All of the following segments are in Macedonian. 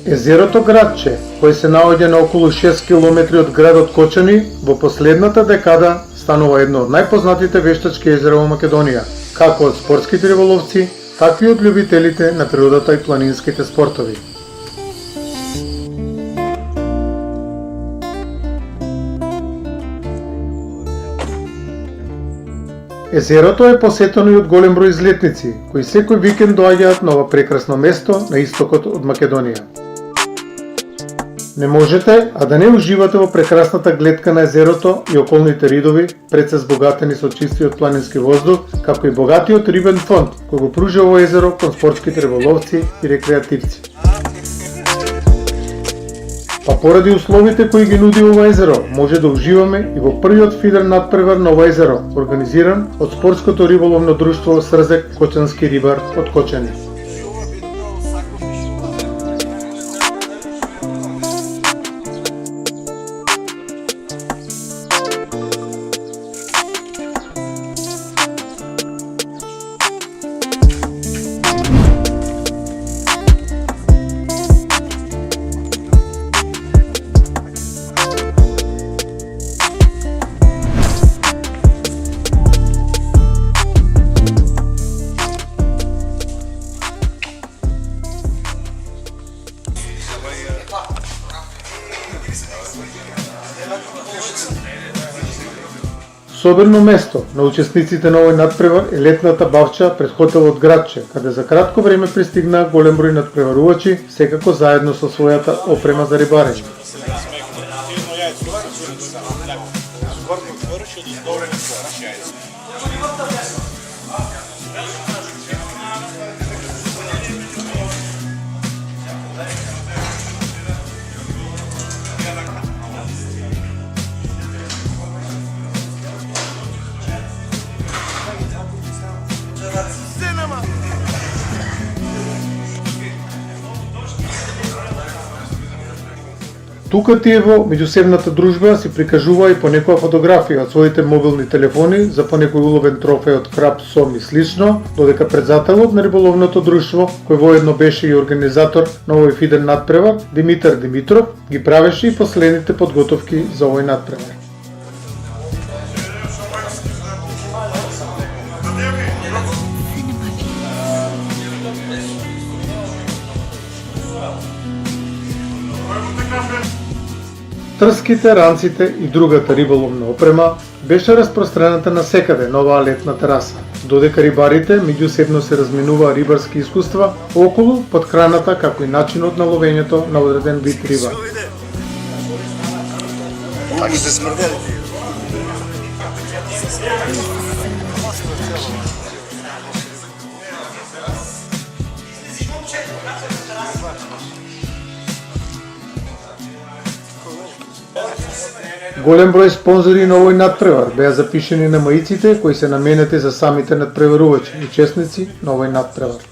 Езерото Градче, кое се наоѓа на околу 6 км од градот Кочани, во последната декада станува едно од најпознатите вештачки езера во Македонија, како од спортските риболовци, така и од љубителите на природата и планинските спортови. Езерото е посетено и од голем број излетници, кои секој викенд доаѓаат на ова прекрасно место на истокот од Македонија. Не можете, а да не уживате во прекрасната гледка на езерото и околните ридови, пред се збогатени со чистиот планински воздух, како и богатиот рибен фонд, кој го пружа ово езеро кон спортските риболовци и рекреативци. Па поради условите кои ги нуди ова езеро, може да уживаме и во првиот фидер надпревар на ова езеро, организиран од спортското риболовно друштво Срзек Кочански рибар од Кочани. Особено место на учесниците на овој надпревар е летната бавча пред хотелот Градче, каде за кратко време пристигнаа голем број надпреварувачи, секако заедно со својата опрема за рибарење. Тука тие меѓусебната дружба си прикажува и по некоја фотографија од своите мобилни телефони за по некој уловен трофеј од краб, сом и слично, додека председателот на риболовното друштво, кој воедно беше и организатор на овој фидер надпревар, Димитар Димитров, ги правеше и последните подготовки за овој надпревар. Трските, ранците и другата риболовна опрема беше распрострената насекаде на оваа летна тераса, додека рибарите меѓусебно се разменуваа рибарски искуства околу потхраната како и начинот на ловењето на одреден вид риба. Таки се смрдели. Голем број спонзори на овој надпревар беа запишени на маиците кои се наменети за самите надпреварувачи и учесници на овој надпревар.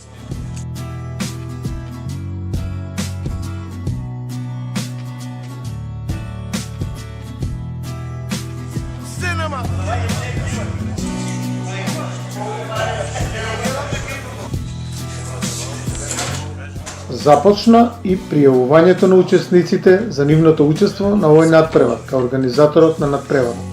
Започна и пријавувањето на учесниците за нивното учество на овој надпревар, као организаторот на надпреварот.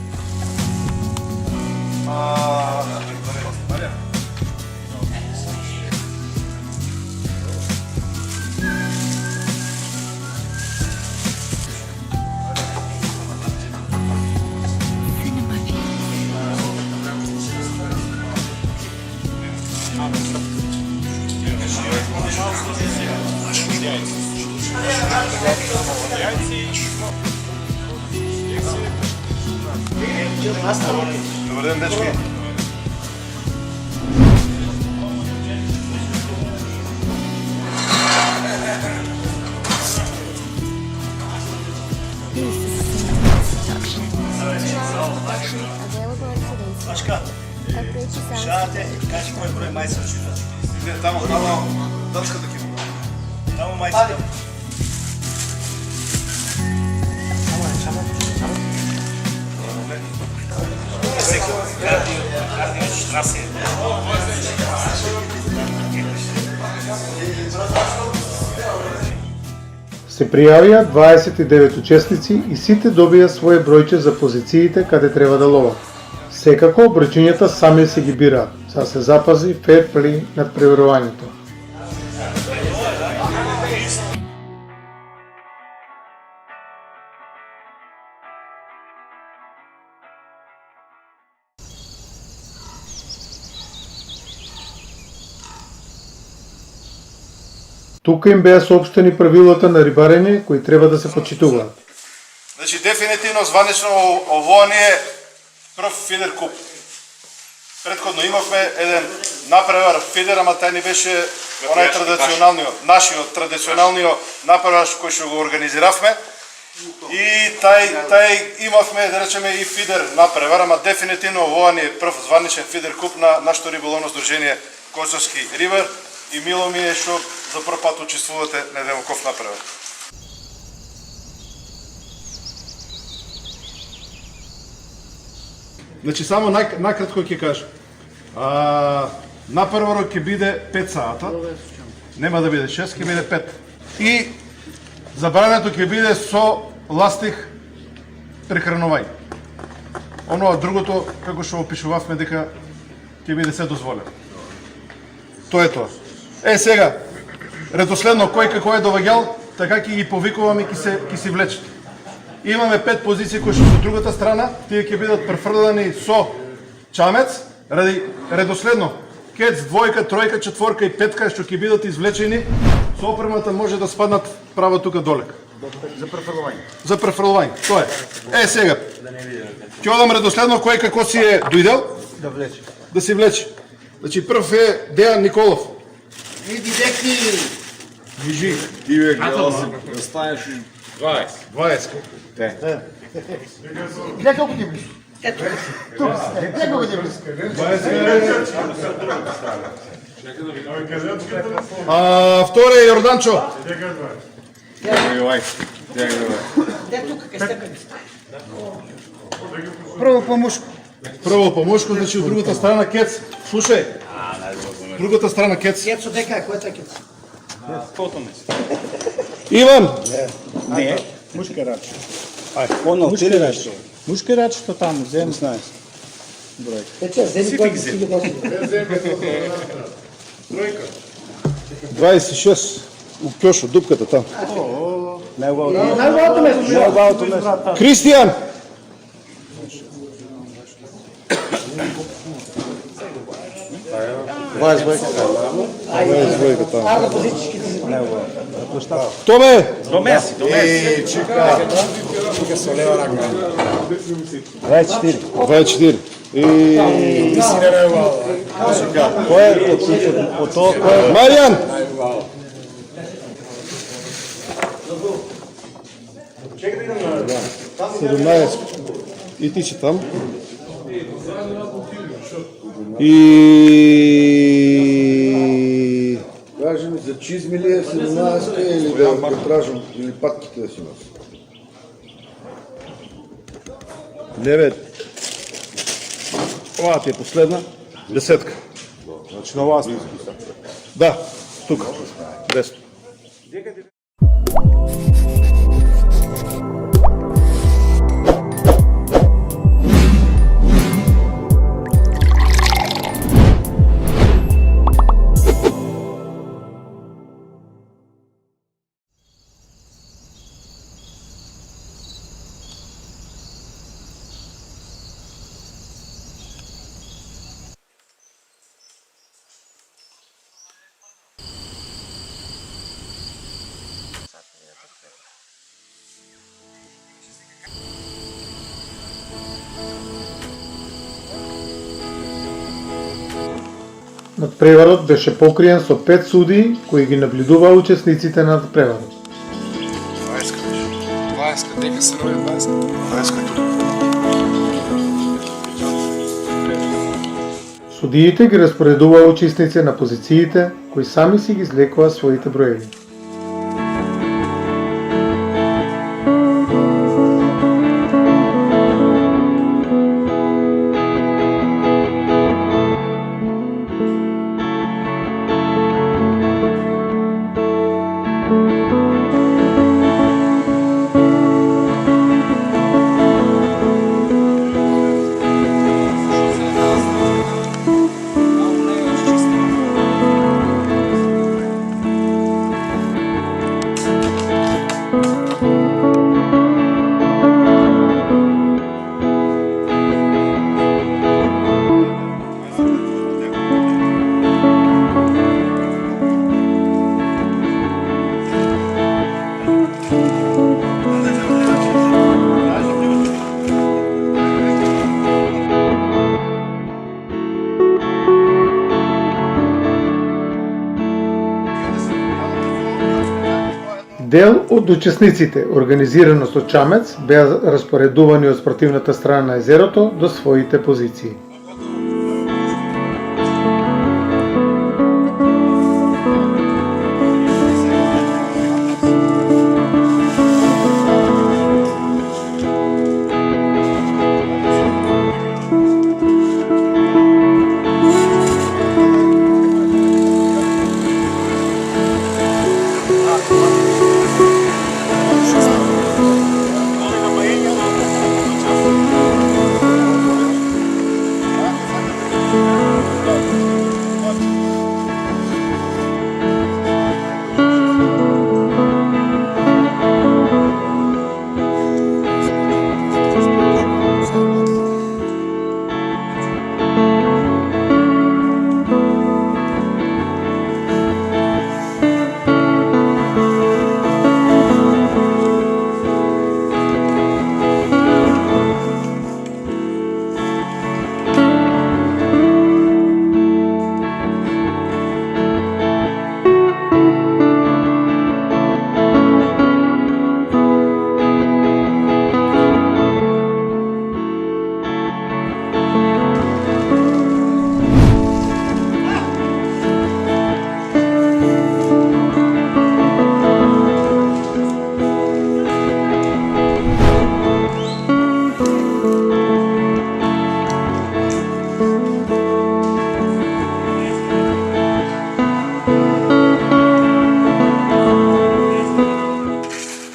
Добър ден, дечки! Башка, шарате, кажи кой брой майца чута. Тамо, дъчката ки. Тамо майца. Кардиоstrasse. Се пријавија 29 учесници и сите добија своje бројче за позициите каде треба да ловат. Секако, бројчињата сами се ги бираат, за да се запази фер плей над преверувањето. Тука им беа соопштени правилата на рибарење кои треба да се почитуваат. Значи, дефинитивно, званично, ово не е прв фидер куп. Предходно имавме еден напревар фидер, ама тај не беше онај традиционалниот, нашиот традиционалниот напревар кој што го организиравме. И тај имавме, да речеме, и фидер напревар, ама дефинитивно ово не е прв званичен фидер куп на нашето риболовно здружение Косовски рибар. И мило ми е што за прв пат учествувате на еден оваков напревар. Значи, само накратко ќе кажам. Напреварот ќе биде 5 сата, нема да биде 6, ќе биде 5. И забрането ќе биде со ластих прехранување. Оно другото, како што опишувавме, дека ќе биде се дозволено. Тоа е тоа. Сега, редоследно кој како е доваѓал, така ќе ги повикуваме и ќе си влечат. Имаме 5 позиции кои што со другата страна, тие ќе бидат префрлени со чамец, ради редоследно кец, двојка, тројка, четворка и петка што ќе бидат извлечени, со опремата може да спаднат право тука долека. За префрлување. За префрлување, тоа е. Сега, ќе одам редоследно кој како си е дојдел, Да влече. да си влече. Значи прв е Дејан Николов. Види деки! Вижи. Ти бе гледал си, да станеш 20. Гледай колко ти близко. Ето. Тук. Гледай колко ти близко. Втори е Јорданчо. Де тук, къде сте къде? Прво помушко. Прво помошко, значи од другата страна Кец. Слушај. Другата страна Кец. Кецо дека, кој е кец? Иван. Не, мушкерач. Мушкерач. Мушкерач, то таму, зем, знаеш. Број. Ече, земи кој си ги носи. 26. У кјошо, дупката там. Најубавото место. Кристијан. Арда позички ти си. Томе. Двајет четири. 24. Кој е по тоа, кој е? Маријан. И ти си там. И Кажи ми за чизми ли е 17 или да го тражам, или патките да си носи? 9. Ова ти е последна. Десетка. Значи на вас. Да, тук. Десно. Надпреварот беше покриен со 5 судии кои ги наблюдуваа учесниците на надпреварот. 20 беше. 20, дека се роди 20. 20 тук. Судиите ги распоредуваа учесници на позициите кои сами си ги излекуваа своите броеви. Дел од учесниците, организирано со чамец, беа распоредувани од спортивната страна на езерото до своите позиции.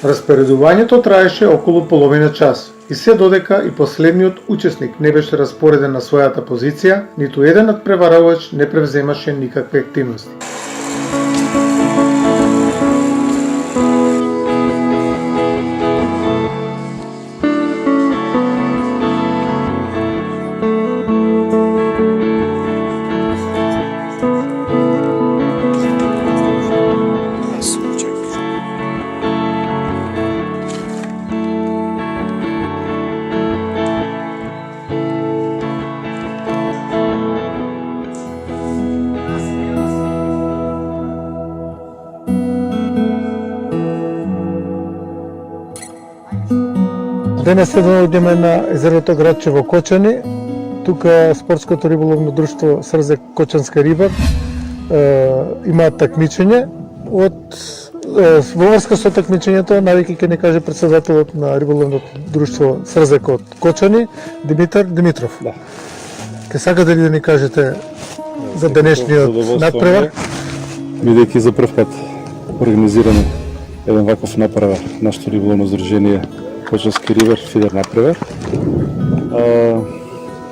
Распоредувањето траеше околу половина час и се додека и последниот учесник не беше распореден на својата позиција, ниту еден надпреварувач не превземаше никакви активности. Денес се доаѓаме на езерото Градче во Кочани. Тука спортското риболовно друштво Срзе Кочанска риба имаат такмичење. Во врска со такмичењето, навеќе ќе не каже председателот на риболовното друштво Срзе Кочани, Димитар Димитров. Да. Ке сакате ли да ни кажете за денешниот надпревар? Бидејќи за прв пат организираме еден ваков надпревар, нашето риболовно здружение Кочански рибар Фидер надпревар.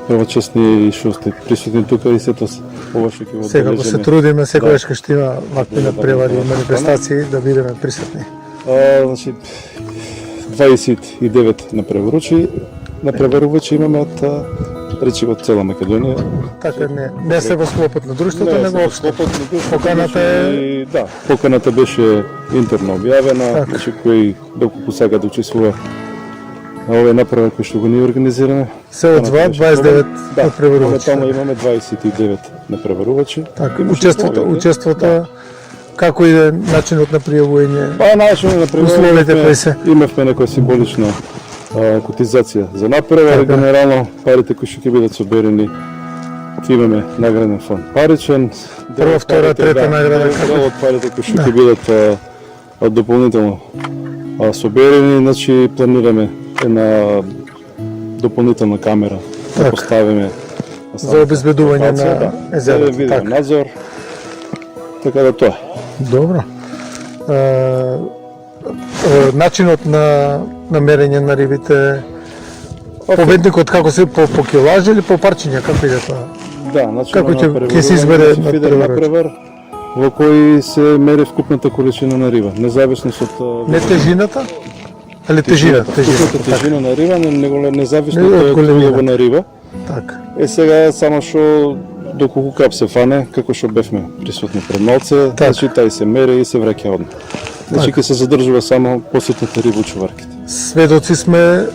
Прва чест ни што сте присутни тука и сето ова што ќе го Секако се трудиме, секогаш кога ќе има вакви надпревари и манифестации да бидеме присутни. Значи 29 напреварувачи имаме од речи од цела Македонија. Така не се во склопот на друштвото, него општо. Поканата е... Да, поканата беше интерно објавена, значи кој доколку сака да учествува на овој направар кој што го ние организираме. Се одзваат 29 надпреварувачи. Тamo имаме 29 напреварувачи. Така, учеството како иде начинот на пријавување? Па начинот на пријавување имавме некоја символична котизација за надпревар, генерално парите кои што ќе бидат соберени ќе имаме награден фонд паричен. Прва, втора, трета награда. Дел од парите кои што ќе бидат дополнително соберени, значи планираме една дополнителна камера да поставиме за обезбедување на езерото. Видео надзор. Така да тоа. Добро. Начинот на мерење на рибите, победникот како се по килажи или по парчиња, како иде тоа? Да, начинот како ќе се избере надпревар во кој се мери вкупната количина на риба, независно од не тежината, али тежината тежина на риба, независно од улова на риба. Така. Сега само што доколку кап се фане, како што бевме присутни пред малце, значи тај се мери и се враќа одма. Значи ќе се задржува само посетната риба у чуварките. Сведоци сме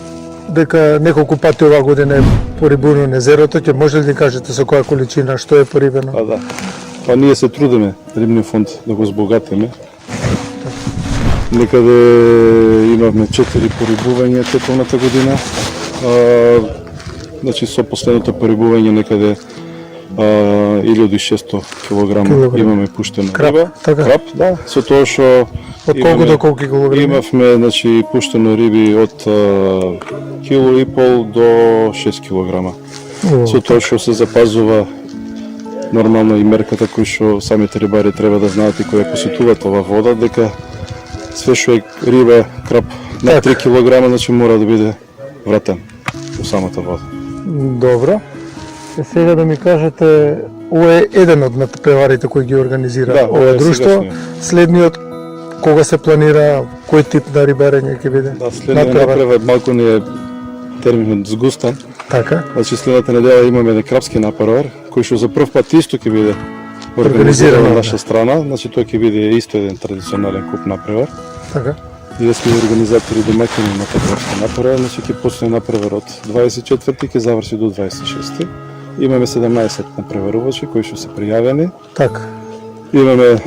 дека неколку пати оваа година е порибено на езерото, ќе може ли да кажете со која количина што е порибено? Па да. Па ние се трудиме рибниот фонд да го збогатиме. Некаде имавме 4 порибувања текомната година. Значи со последното порибување некаде 1600 кг имаме пуштено риба. така? Крап, да. Со тоа што Од колку до колку килограми? имавме значи пуштено риби од 1,5 до 6 кг. Со тоа што се запазува нормално и мерката кој што самите рибари треба да знаат и кои посетуваат ова вода, дека све што е риба, крап на 3 кг, значи мора да биде вратен во самата вода. Добро. Сега да ми кажете, ова е еден од надпреварите кои ги организира Да, ова ова е друштво. сегашниот. Следниот кога се планира, кој тип на рибарење ќе биде? Да, следниот напревар малку ни е терминот сгустан. Така. Значи следната недела имаме еден крапски напревар, кој што за прв пат исто ќе биде Организирано, организиран на да. наша страна, значи тој ќе биде исто еден традиционален куп напревар. Така. И да сме организатори домакини на такварски напревар, значи ќе почне напревар од 24 ќе заврши до 26. Имаме 17 напреварувачи кои што се пријавени. Така. Имаме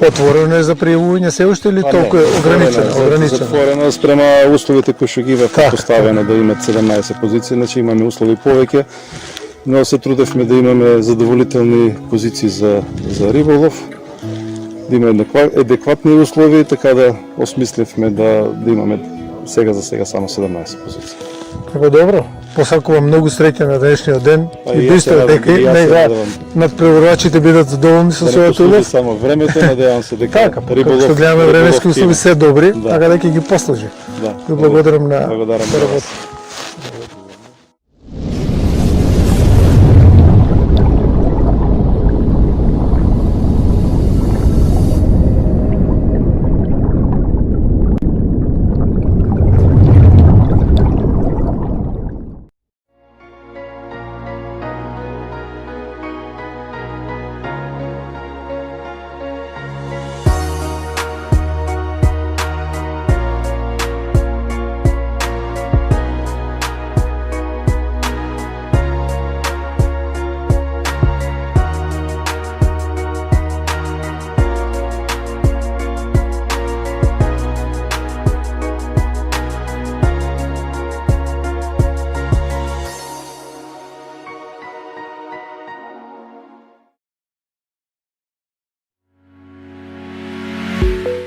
Отворено е за пријавување се уште или толку е ограничено? Затворено спрема условите кои што ги беа поставено да имат 17 позиции, значи имаме услови повеќе, но се трудевме да имаме задоволителни позиции за риболов, да имаме адекватни услови, така да осмисливме да имаме сега за сега само 17 позиции. Како добро. Посакувам многу среќа на денешниот ден И и јас бистро се радам, дека и јас се нега радам. надпреварувачите бидат задоволни со Да не својот послужи улов. само времето, надевам се дека Така, како што гледаме риболов временски ќе услови има. се добри, Да. така дека ги послужи. Да. Ви благодарам на Благодарам на работа. вас.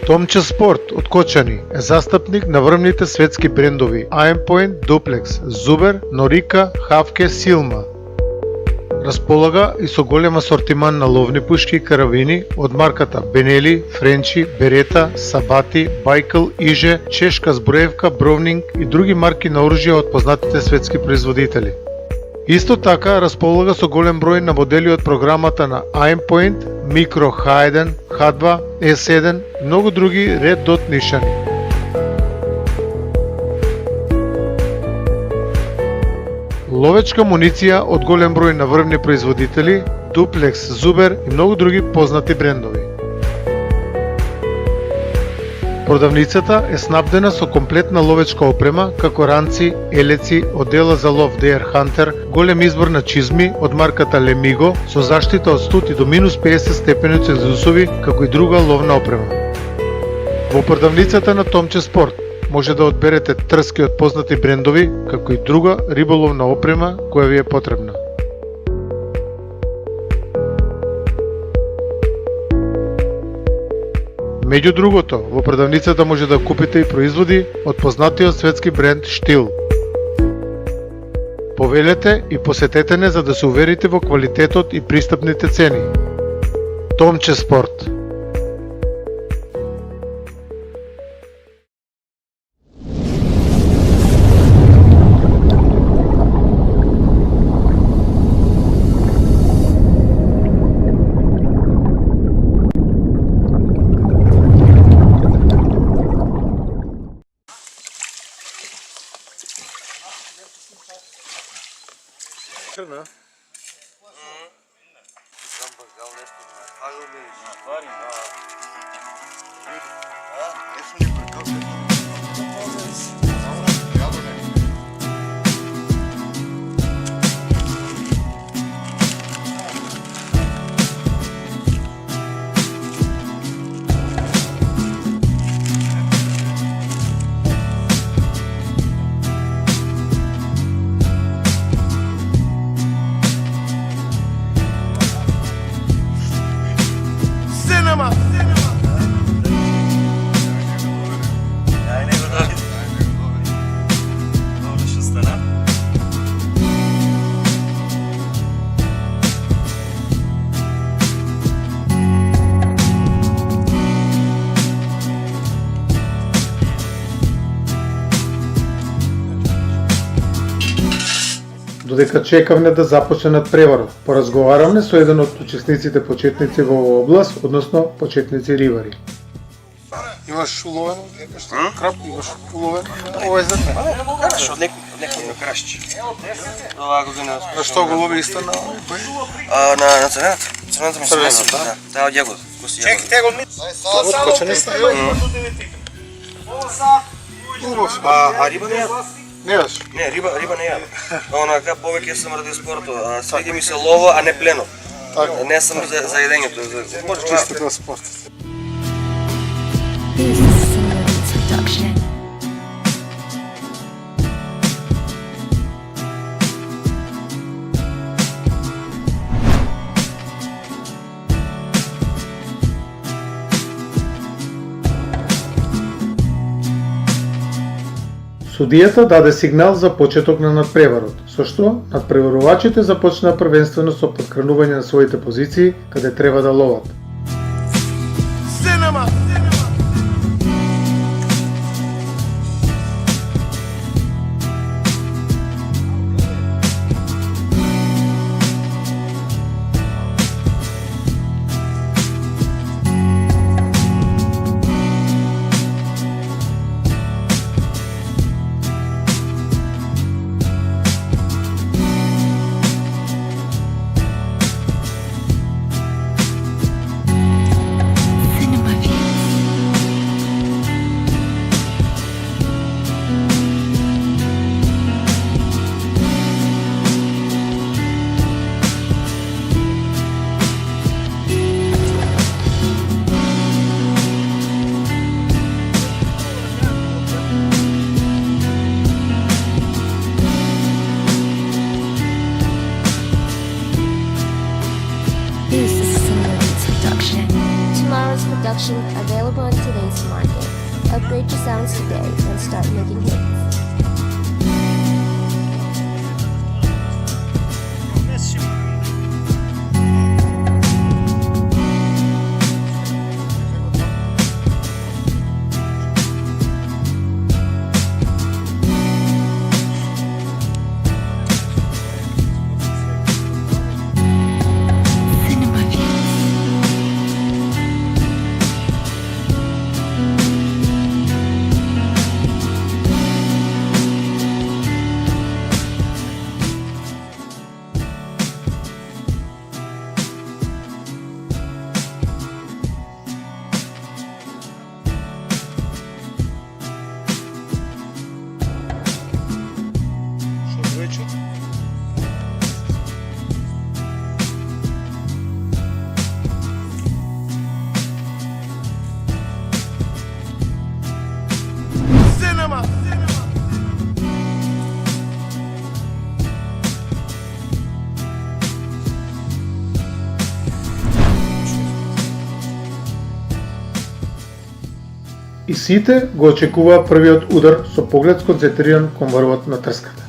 Томче Спорт од Кочани е застапник на врвните светски брендови Aimpoint, Duplex, Zuber, Norika, Havke, Silma. Располага и со голем асортиман на ловни пушки и карабини од марката Benelli, Френчи, Берета, Сабати, Байкл, Иже, Чешка зброевка, Бровнинг и други марки на оружје од познатите светски производители. Исто така располага со голем број на модели од програмата на Aimpoint, Micro H1, H2, S1 и многу други Red Dot нишани. Ловечка муниција од голем број на врвни производители, Duplex, Zuber и многу други познати брендови. Продавницата е снабдена со комплетна ловечка опрема, како ранци, елеци, одела за лов DR Hunter, голем избор на чизми од марката Lemigo со заштита од 100 до минус 50 степени Целзиусови, како и друга ловна опрема. Во продавницата на Томче Спорт може да одберете трски од познати брендови, како и друга риболовна опрема која ви е потребна. Меѓу другото, во продавницата може да купите и производи од познатиот светски бренд Штил. Повелете и посетете не за да се уверите во квалитетот и пристапните цени. Томче Спорт. Додека чекавме да започне надпреварот, поразговаравме со еден од учесниците почетници во оваа област, односно почетници рибари. Имаш уловен крап, имаш уловен. Ова е за те. Караш од некој крашче. Ова година. А што го лови исто на На црвената. Црвената ми се меси. Да, таа од јагод. Чек, тегол ми. откочениста? Убав. А риба не јадам. Не јаш. Не, риба не јадам. Онака повеќе сум ради спортот, а свиѓа ми се лово, а не пленот. Така. Не сум за јадењето, може Чисто тоа спорт. This is Cinemabeats production. Судијата даде сигнал за почеток на надпреварот, со што надпреварувачите започнаа првенствено со подкранување на своите позиции каде треба да ловат. This is Cinemabeats production. Tomorrow's production available on today's market. Upgrade your sounds today and start making hits. И сите го очекуваат првиот удар со поглед сконцентриран кон врвот на трската.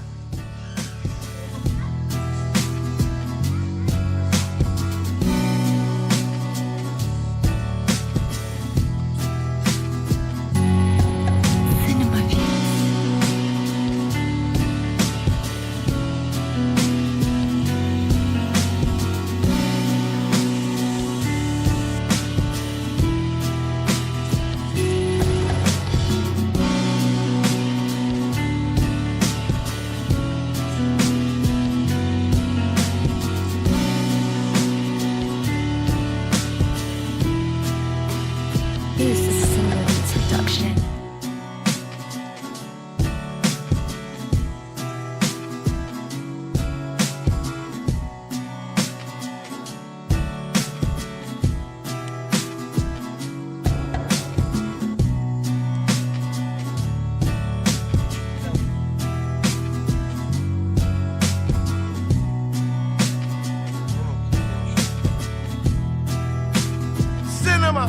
nama.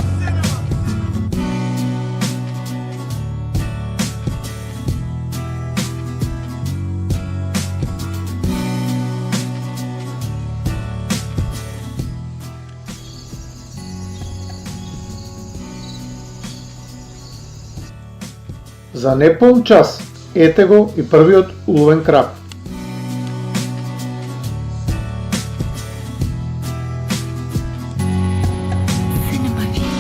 За непол час ете го и првиот уловен краб. Cinema View.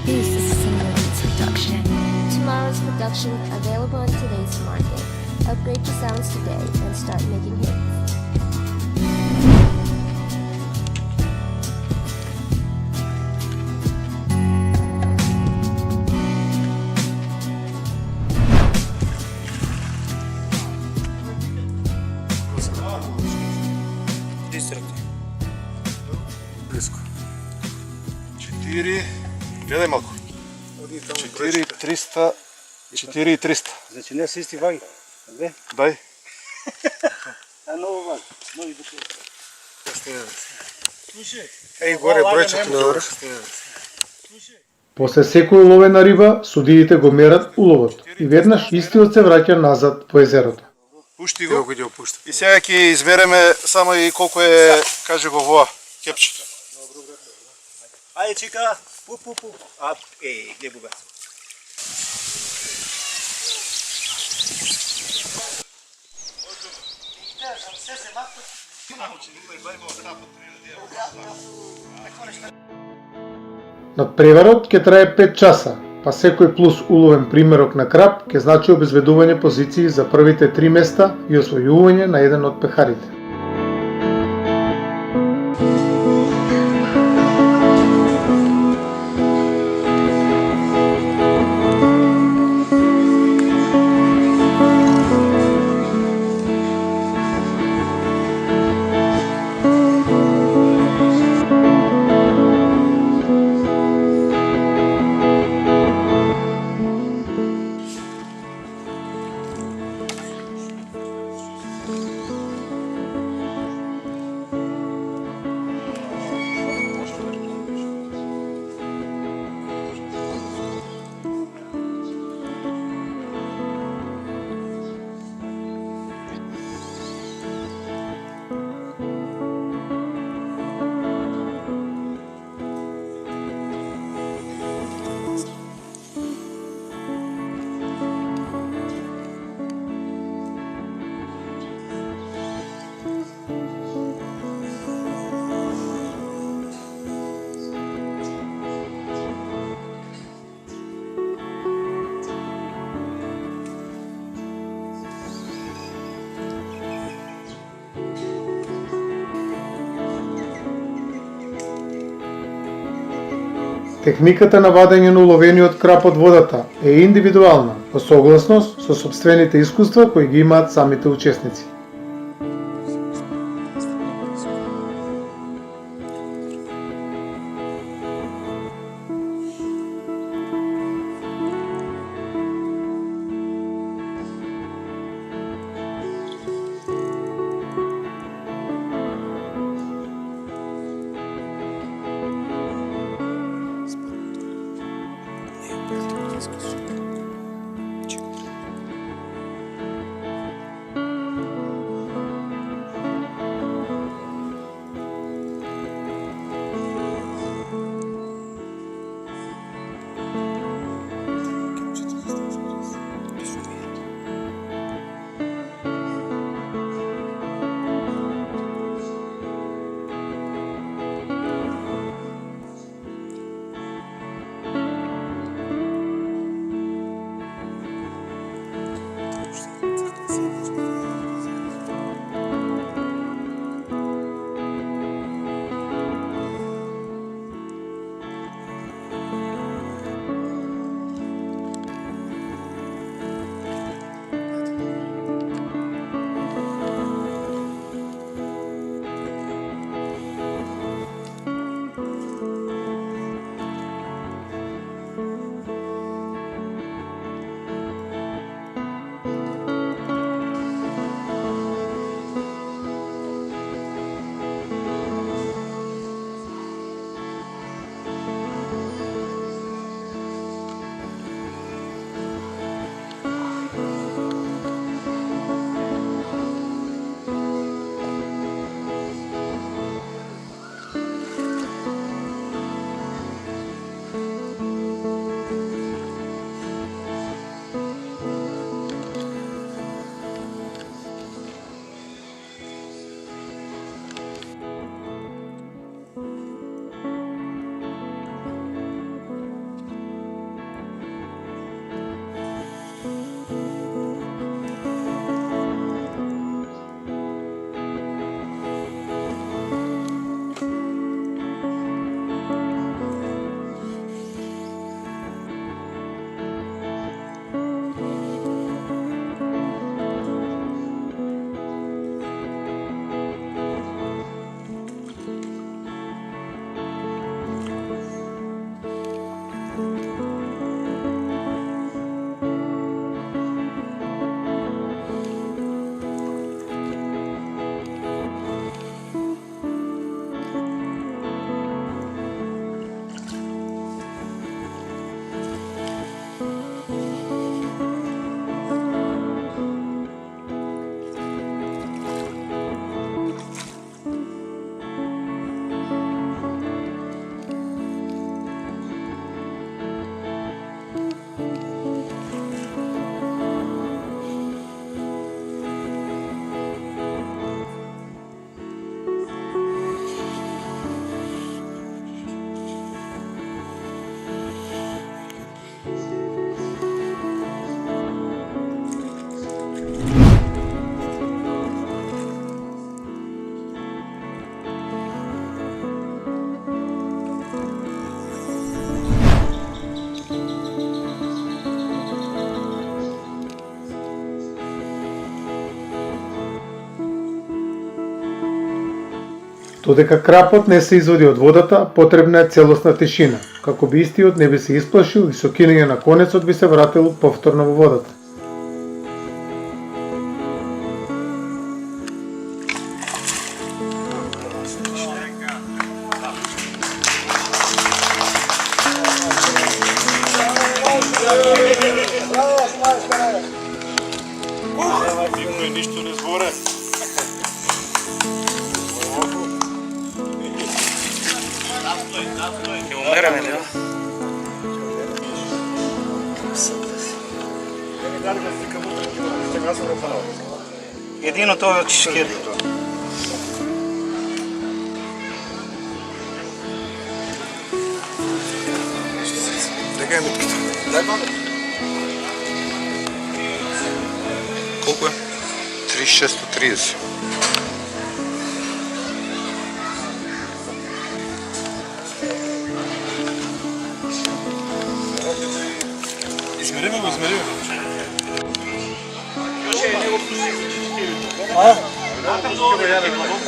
This is a Cinema Beats production. Tomorrow's production available on today's market. Upgrade your sounds today and start making hits. Близко. 4, гледай малко. 4,300. 4,300. Значи не са исти ваги. Две. Дай. Много ваги. Нови бутилки. Ей, горе бројчето на врх. После секој уловена риба, судиите го мерат уловот и веднаш истиот се враќа назад во езерото. Пушти го. Ево го ќе опушта. И сега ќе измереме само и колко е, каже го воа, кепчето. Ајде, чика. Пу. А, гледай бубе. Надпреварот ќе трае 5 часа, па секој плюс уловен примерок на краб ќе значи обезведување позиции за првите 3 места и освојување на еден од пехарите. Техниката на вадење на уловениот краб од водата е индивидуална, во согласност со сопствените искуства кои ги имаат самите учесници. Додека крапот не се изводи од водата, потребна е целосна тишина, како би истиот не би се исплашил и со кинење на конецот би се вратил повторно во водата. Никой нищо не сборе. Умираме ли? Едино тоа од чешкият. Дай мутката. Дай баба. Колко е? 3630. Измериме го, измериме.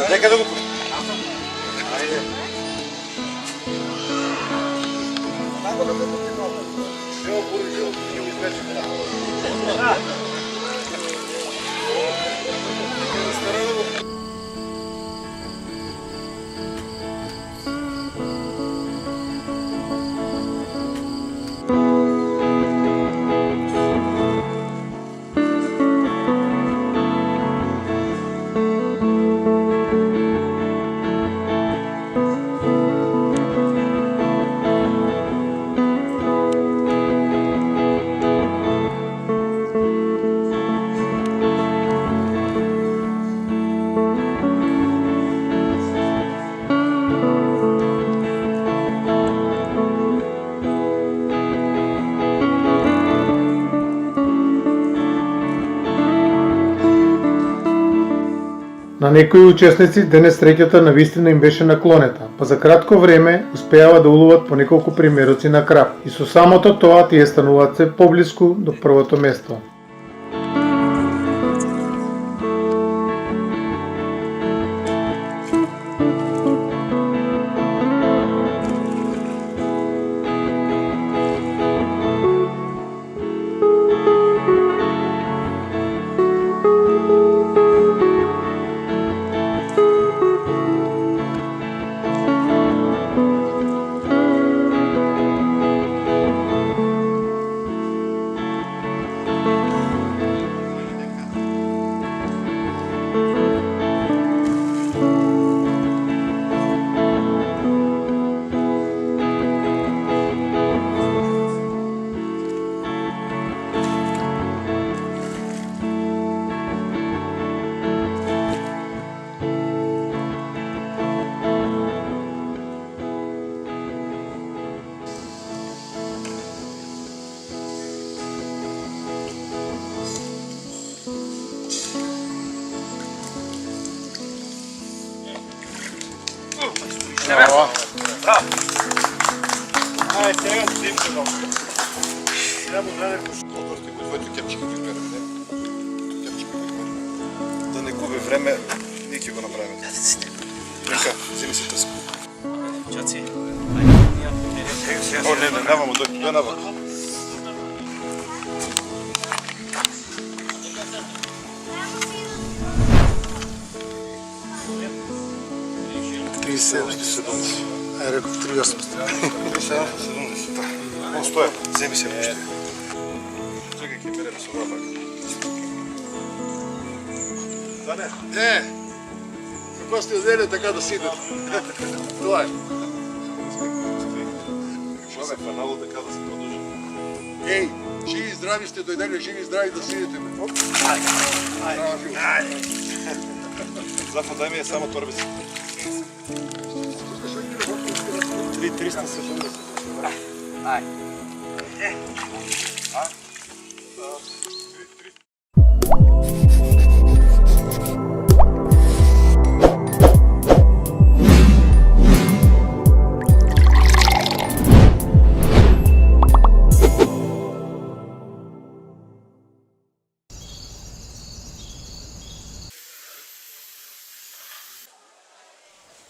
Нека да го... На некои учесници денес среќата навистина им беше наклонета, па за кратко време успеава да уловат по неколку примероци на крап и со самото тоа тие стануваат се поблиску до првото место. Браво. Ајде, сега зим се много. Сега му гледам Отворите го двоето кепчика ги гледаме, не? Кепчика ги гледаме. Да не губи време, ние ќе го направиме. Така, вземи се тръска. Чаци. О, не, навамо, дој навамо. Ај реков 3800. 3770, да. Он стоја, вземи се пушти. Чекай, ќе береме со рабак. Да не? Не! Како сте взели така да сидете? Тоа е. Човек фанало така да се продължи. Ей, живи и здрави сте дојдели, живи и здрави да сидите. Ајде. Зафа, дай ми е само торбица. 370.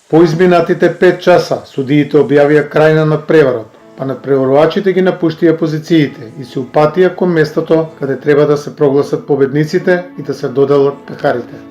По изминатите 5 часа, судиите објавија крај на надпреварот, па надпреварувачите ги напуштија позициите и се упатија кон местото каде треба да се прогласат победниците и да се доделат пехарите.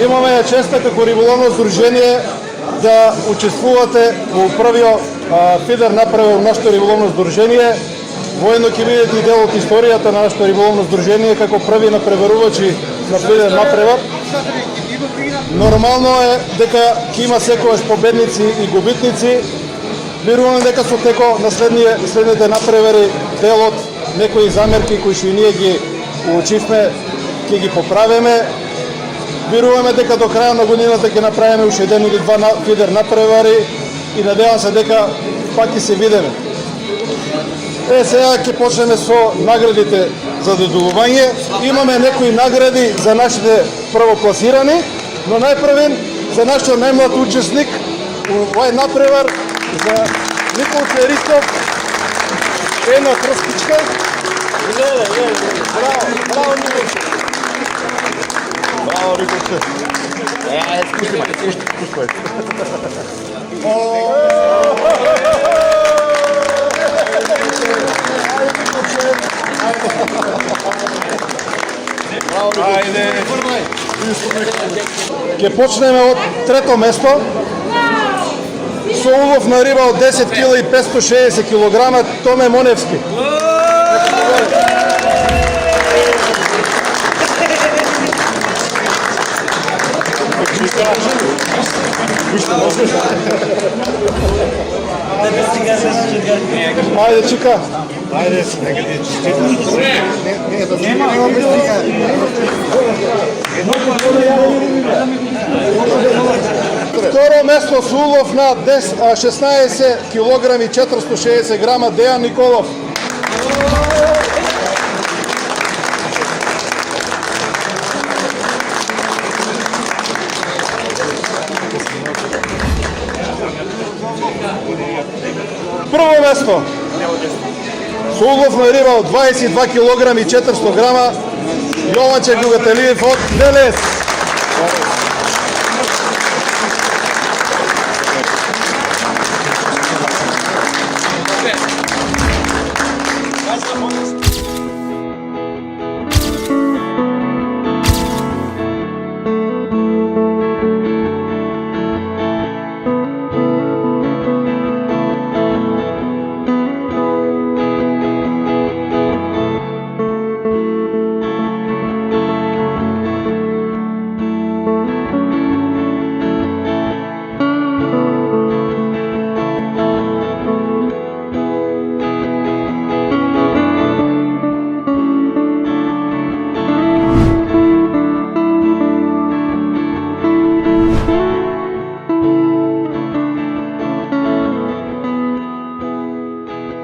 Имаме честа како риболовно здружение да учествувате во првиот фидер направен во нашето риболовно здружение. Воедно ќе видите и дел од историјата на нашето риболовно здружение како први напреварувачи на фидер напревар. Нормално е дека ќе има секогаш победници и губитници. Верувам дека со теко на следните напревари дел од некои замерки кои што и ние ги уочивме ќе ги поправиме. Веруваме дека до крај на годината ќе направиме уште еден или два фидер напревари и надевам се дека пак ќе се видиме. Сега ќе почнеме со наградите за доделување. Имаме некои награди за нашите првокласирани, но најпрвен за нашиот најмлад учесник во овој напревар, за Николче Ристов, една крстичка. Браво, Николче! Браво, Николче! Спушти. Ќе почнеме од трето место со улов на риба од 10 кг и 560 кг Томе Моневски. Ајде, чика. Ајде, нека ти честитам. Второ место со улов на 16 кг и 460 грама Дејан Николов. Прво место со улов на риба од 22 кг и 400 грама Јоваче Гугателиев од Делес.